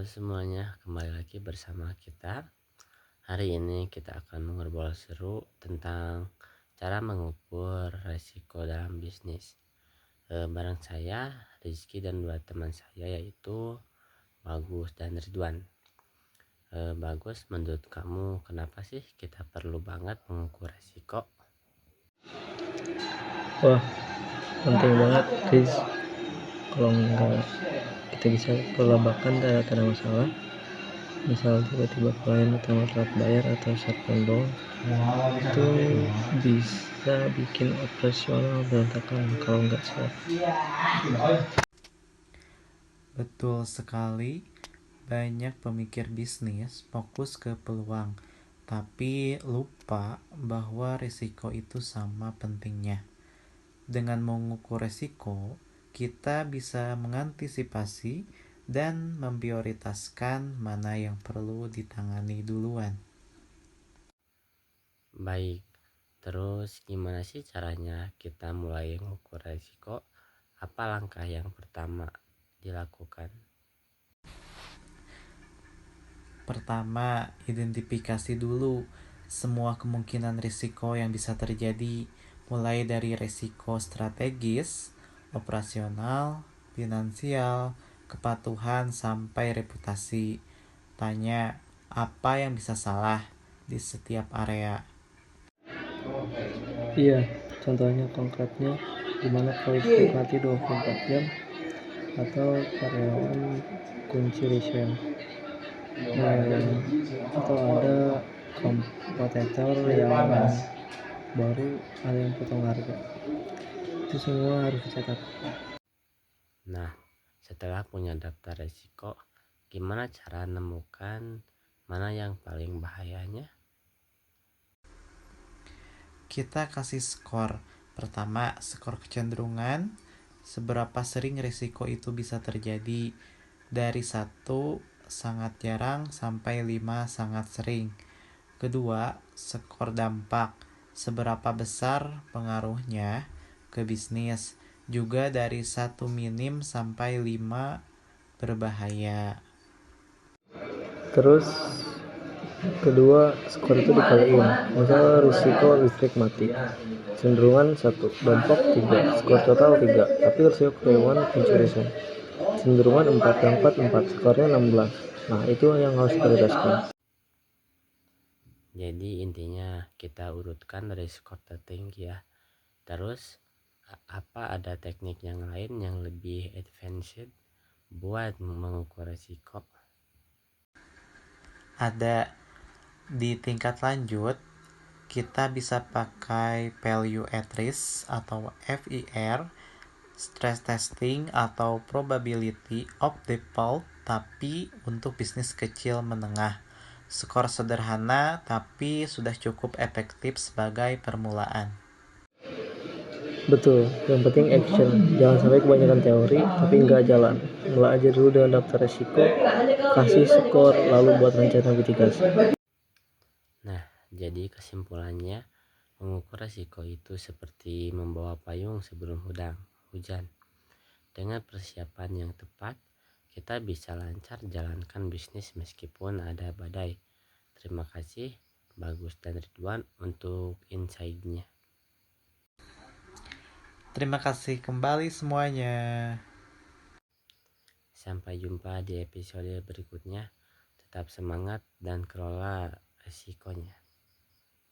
Halo semuanya, kembali lagi bersama kita. Hari ini kita akan mengobrol seru tentang cara mengukur resiko dalam bisnis. Bareng saya, Rizky, dan dua teman saya yaitu Bagus dan Ridwan. Bagus, menurut kamu kenapa sih kita perlu banget mengukur resiko? Wah, penting banget guys. Kalau nggak kita bisa perlabakan tak ada masalah. Misal tiba-tiba klien utama telat bayar atau shutdown down, itu bisa bikin operasional berantakan kalau nggak siap. Betul sekali, banyak pemikir bisnis fokus ke peluang, tapi lupa bahwa risiko itu sama pentingnya. Dengan mengukur risiko, kita bisa mengantisipasi dan memprioritaskan mana yang perlu ditangani duluan. Baik, terus gimana sih caranya kita mulai mengukur resiko? Apa langkah yang pertama dilakukan? Pertama, identifikasi dulu semua kemungkinan risiko yang bisa terjadi, mulai dari risiko strategis, operasional, finansial, kepatuhan, sampai reputasi. Tanya apa yang bisa salah di setiap area. Iya, contohnya konkretnya gimana proyek mati 24 jam atau karyawan kunci resign. Atau ada kompetitor yang baru, ada yang potong harga. Itu semua harus dicatat. Nah, setelah punya daftar resiko, gimana cara menemukan mana yang paling bahayanya? Kita kasih skor. Pertama, skor kecenderungan, seberapa sering risiko itu bisa terjadi. Dari 1 sangat jarang sampai 5 sangat sering. Kedua, skor dampak, seberapa besar pengaruhnya ke bisnis. Juga dari 1 minim sampai 5 berbahaya. Terus kedua, skor itu dikaliin. Misal risiko listrik mati, cenderungan 1, dampak 3, skor total 3, tapi risiko karyawan kunci resign, cenderungan 4, dampak 4, skornya 16. Nah, itu yang harus diprioritaskan. Jadi intinya kita urutkan resiko tertinggi ya. Terus apa ada teknik yang lain yang lebih advanced buat mengukur resiko? Ada di tingkat lanjut, kita bisa pakai value at risk atau VAR, stress testing atau probability of default, tapi untuk bisnis kecil menengah. Skor sederhana tapi sudah cukup efektif sebagai permulaan. Betul, yang penting action. Jangan sampai kebanyakan teori tapi nggak jalan. Mulai aja dulu dengan daftar resiko, kasih skor, lalu buat rencana mitigasi. Nah, jadi kesimpulannya mengukur resiko itu seperti membawa payung sebelum hujan. Dengan persiapan yang tepat, kita bisa lancar jalankan bisnis meskipun ada badai. Terima kasih Bagus dan Ridwan untuk insight-nya. Terima kasih kembali semuanya. Sampai jumpa di episode berikutnya. Tetap semangat dan kelola resikonya.